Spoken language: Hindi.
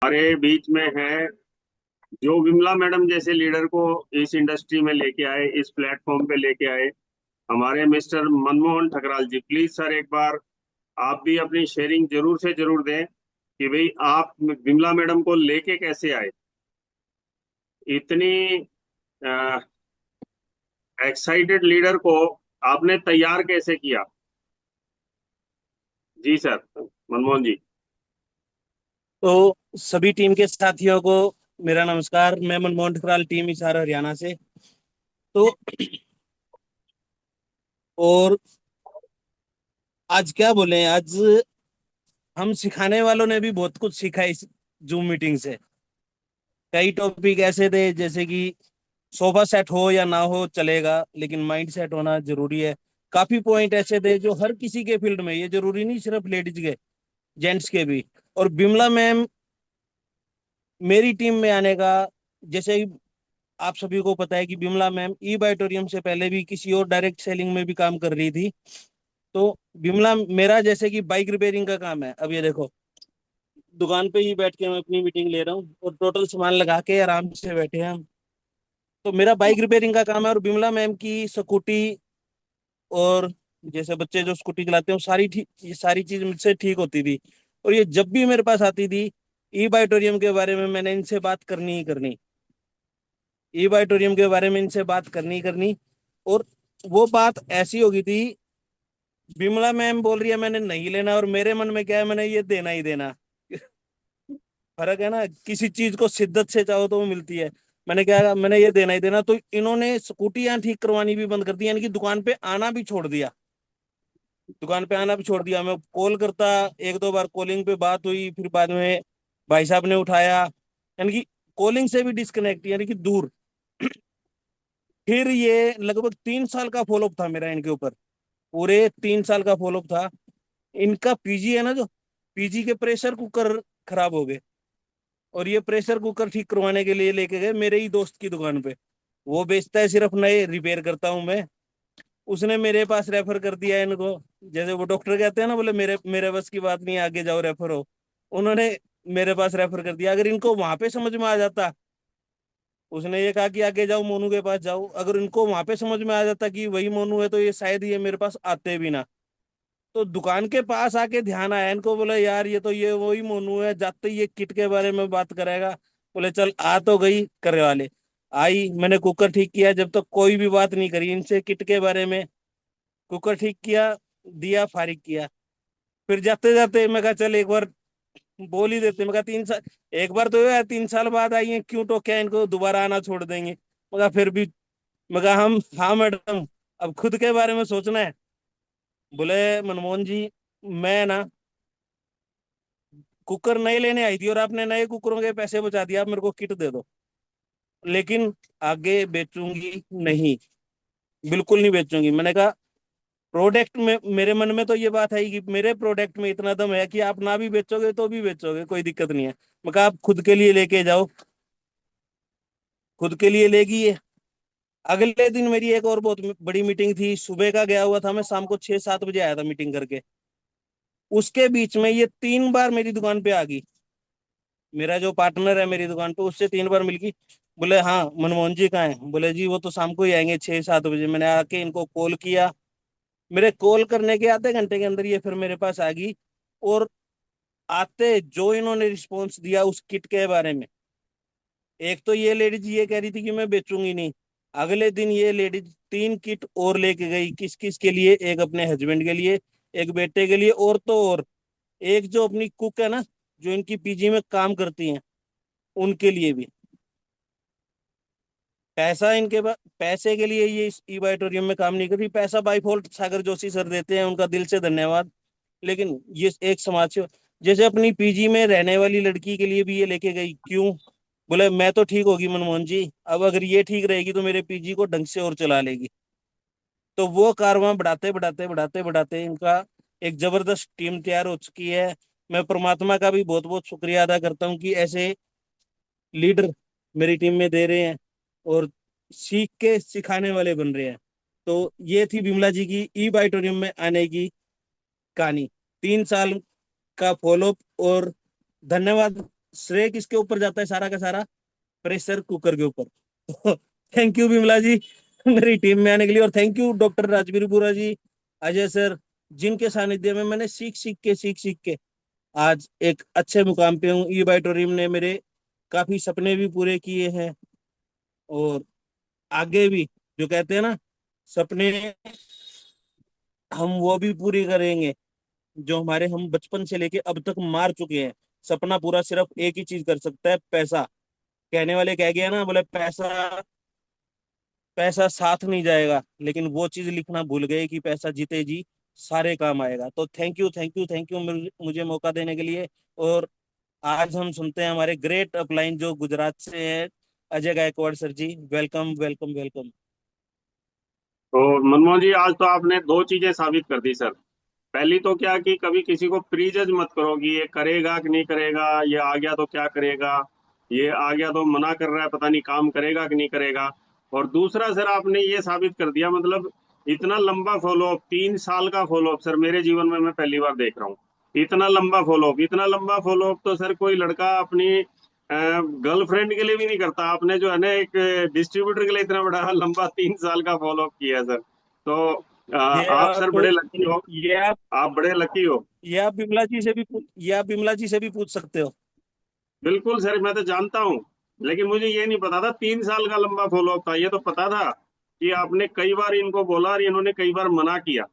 हमारे बीच में है जो विमला मैडम जैसे लीडर को इस इंडस्ट्री में लेके आए, इस प्लेटफॉर्म पे लेके आए, हमारे mister Manmohan Thakral ji. Please sir, एक बार आप भी अपनी शेयरिंग जरूर से जरूर दें कि भाई आप विमला मैडम को लेके कैसे आए, इतनी एक्साइटेड लीडर को आपने तैयार कैसे किया। जी सर, मनमोहन जी। तो सभी टीम के साथियों को मेरा नमस्कार। मैं मनमोहन ठकराल, टीम हिसार हरियाणा से। तो और आज क्या बोले, आज हम सिखाने वालों ने भी बहुत कुछ सीखा इस जूम मीटिंग से। कई टॉपिक ऐसे थे जैसे कि सोफा सेट हो या ना हो चलेगा, लेकिन माइंड सेट होना जरूरी है। काफी पॉइंट ऐसे थे जो हर किसी के फील्ड में, ये जरूरी नहीं सिर्फ लेडीज के, जेंट्स के भी। और बिमला मैम मेरी टीम में आने का, जैसे आप सभी को पता है कि बिमला मैम ई बाइटोरियम से पहले भी किसी और डायरेक्ट सेलिंग में भी काम कर रही थी। तो बिमला, मेरा जैसे कि बाइक रिपेयरिंग का काम है, अब ये देखो दुकान पे ही बैठ के मैं अपनी मीटिंग ले रहा हूँ और टोटल सामान लगा के आराम से बैठे हैं हम। तो मेरा बाइक रिपेयरिंग का काम है, और बिमला मैम की स्कूटी और जैसे बच्चे जो स्कूटी चलाते हैं वो सारी ठीक, ये सारी चीज मुझसे ठीक होती थी। और ये जब भी मेरे पास आती थी, ई बाइटोरियम के बारे में मैंने इनसे बात करनी ही करनी, ई बाइटोरियम के बारे में इनसे बात करनी ही करनी। और वो बात ऐसी हो गई थी, बिमला मैम बोल रही है मैंने नहीं लेना, और मेरे मन में क्या है, मैंने ये देना ही देना। फर्क है ना, किसी चीज को शिद्दत से चाहो तो वो मिलती है। मैंने क्या कहा, मैंने ये देना ही देना। तो इन्होंने स्कूटियां ठीक करवानी भी बंद कर दी, यानी कि दुकान पे आना भी छोड़ दिया। दुकान पे आना भी छोड़ दिया। मैं कॉल करता, एक दो बार कॉलिंग पे बात हुई, फिर बाद में भाई साहब ने उठाया, यानी कि कॉलिंग से भी डिस्कनेक्ट, यानी कि दूर। फिर ये लगभग 3 साल का फॉलोअप था मेरा इनके ऊपर, पूरे 3 साल का फॉलोअप था। इनका पीजी है ना, जो पीजी के प्रेशर कुकर खराब हो गए, और ये प्रेशर कुकर ठीक करवाने के लिए लेके गए मेरे ही दोस्त की दुकान पे। वो बेचता है सिर्फ नए, रिपेयर करता हूँ मैं। उसने मेरे पास रेफर कर दिया इनको। जैसे वो डॉक्टर कहते हैं ना, बोले मेरे मेरे बस की बात नहीं, आगे जाओ रेफर हो। उन्होंने मेरे पास रेफर कर दिया। अगर इनको वहां पे समझ में आ जाता, उसने ये कहा कि आगे जाओ मोनू के पास जाओ, अगर इनको वहां पे समझ में आ जाता कि वही मोनू है, तो ये शायद ये मेरे पास आते भी ना। तो दुकान के पास आके ध्यान आया इनको, बोले यार ये तो ये वही मोनू है, जाते ही ये किट के बारे में बात करेगा। बोले चल, आ तो गई करे वाले। आई, मैंने कुकर ठीक किया, जब तक कोई भी बात नहीं करी इनसे किट के बारे में। कुकर ठीक किया, दिया, फारिग किया। फिर जाते जाते मैं कहा चल एक बार बोल ही देते। मैं कहा 3 साल, एक बार तो ये 3 साल बाद आई है, क्यों टोके इनको, दोबारा आना छोड़ देंगे। मगर फिर भी, मगर हम, हाँ मैडम, अब खुद के बारे में सोचना है। बोले मनमोहन जी, मैं ना कुकर नए लेने आई थी, और आपने नए कुकरों के पैसे बचा दिया, आप मेरे को किट दे दो, लेकिन आगे बेचूंगी नहीं, बिल्कुल नहीं बेचूंगी। मैंने कहा प्रोडक्ट में, मेरे मन में तो ये बात है कि मेरे प्रोडक्ट में इतना दम है कि आप ना भी बेचोगे तो भी बेचोगे, कोई दिक्कत नहीं है। मैं कहा आप खुद के लिए लेके जाओ, खुद के लिए लेगी ये। अगले दिन मेरी एक और बहुत बड़ी मीटिंग थी, सुबह का गया हुआ था मैं, शाम को 6-7 बजे आया था मीटिंग करके। उसके बीच में ये 3 बार मेरी दुकान पे आ गई। मेरा जो पार्टनर है मेरी दुकान पे, उससे 3 बार मिल गई। बोले हाँ मनमोहन जी कहाँ हैं। बोले जी वो तो शाम को ही आएंगे 6-7 बजे। मैंने आके इनको कॉल किया, मेरे कॉल करने के आधे घंटे के अंदर ये फिर मेरे पास आ गई। और आते जो इन्होंने रिस्पॉन्स दिया उस किट के बारे में, एक तो ये लेडीज ये कह रही थी कि मैं बेचूंगी नहीं। अगले दिन ये लेडीज 3 किट और लेके गई, किस किस के लिए, एक अपने हस्बैंड के लिए, एक बेटे के लिए, और तो और एक जो अपनी कुक है ना, जो इनकी पीजी में काम करती हैं, उनके लिए भी। पैसा इनके पास, पैसे के लिए ये इस ई बाइटोरियम में काम नहीं कर रही। पैसा by fault Sagar Joshi sir देते हैं, उनका दिल से धन्यवाद। लेकिन ये एक समाज से, जैसे अपनी पीजी में रहने वाली लड़की के लिए भी ये लेके गई, क्यों। बोले मैं तो ठीक होगी मनमोहन जी, अब अगर ये ठीक रहेगी तो मेरे पीजी को ढंग से और चला लेगी। तो वो कारवां बढ़ाते बढ़ाते बढ़ाते बढ़ाते इनका एक जबरदस्त टीम तैयार हो चुकी है। मैं परमात्मा का भी बहुत बहुत शुक्रिया अदा करता हूँ कि ऐसे लीडर मेरी टीम में दे रहे हैं, और सीख के सिखाने वाले बन रहे हैं। तो ये थी बिमला जी की ई बाइटोरियम में आने की कहानी, 3 साल का फॉलोअप। और धन्यवाद श्रेय किसके ऊपर जाता है सारा का सारा? प्रेशर कुकर के ऊपर। तो थैंक यू विमला जी मेरी टीम में आने के लिए, और थैंक यू डॉक्टर राजवीर बुरा जी, अजय सर, जिनके सानिध्य में मैंने सीख सीख के आज एक अच्छे मुकाम पे हूँ। ई बाइटोरियम ने मेरे काफी सपने भी पूरे किए हैं, और आगे भी, जो कहते हैं ना, सपने हम वो भी पूरी करेंगे जो हमारे हम बचपन से लेके अब तक मार चुके हैं। सपना पूरा सिर्फ एक ही चीज कर सकता है, पैसा। कहने वाले कह गया ना, बोले पैसा, पैसा साथ नहीं जाएगा, लेकिन वो चीज लिखना भूल गए कि पैसा जीते जी सारे काम आएगा। तो thank you thank you thank you मुझे मौका देने के लिए। और आज हम सुनते हैं हमारे ग्रेट अपलाइन जो गुजरात से है, Ajay Gaikwad sir ji. Welcome welcome welcome. तो मनमोहन जी, आज तो आपने दो चीजें साबित कर दी सर। पहली तो क्या कि कभी किसी को प्रीजज मत करो कि ये करेगा कि नहीं करेगा, ये आ गया तो क्या करेगा, ये आ गया तो मना कर रहा है, पता नहीं काम करेगा कि नहीं करेगा। और दूसरा सर, आपने ये साबित कर दिया, मतलब इतना लंबा फॉलोअप, 3 साल का फॉलोअप सर मेरे जीवन में मैं पहली बार देख रहा हूँ। इतना लंबा फॉलोअप, इतना लंबा फॉलोअप तो सर कोई लड़का अपनी गर्लफ्रेंड के लिए भी नहीं करता। आपने जो है ना एक डिस्ट्रीब्यूटर के लिए इतना बड़ा लंबा 3 साल का फॉलोअप किया है सर। तो ये आप सर आप बड़े लकी हो। ये आप आप बड़े लकी हो। ये आप बिमला जी से भी पूछ सकते हो। बिल्कुल सर, मैं तो जानता हूँ, लेकिन मुझे ये नहीं पता था 3 साल का लंबा फॉलोअप था। ये तो पता था कि आपने कई बार इनको बोला और इन्होंने कई बार मना किया।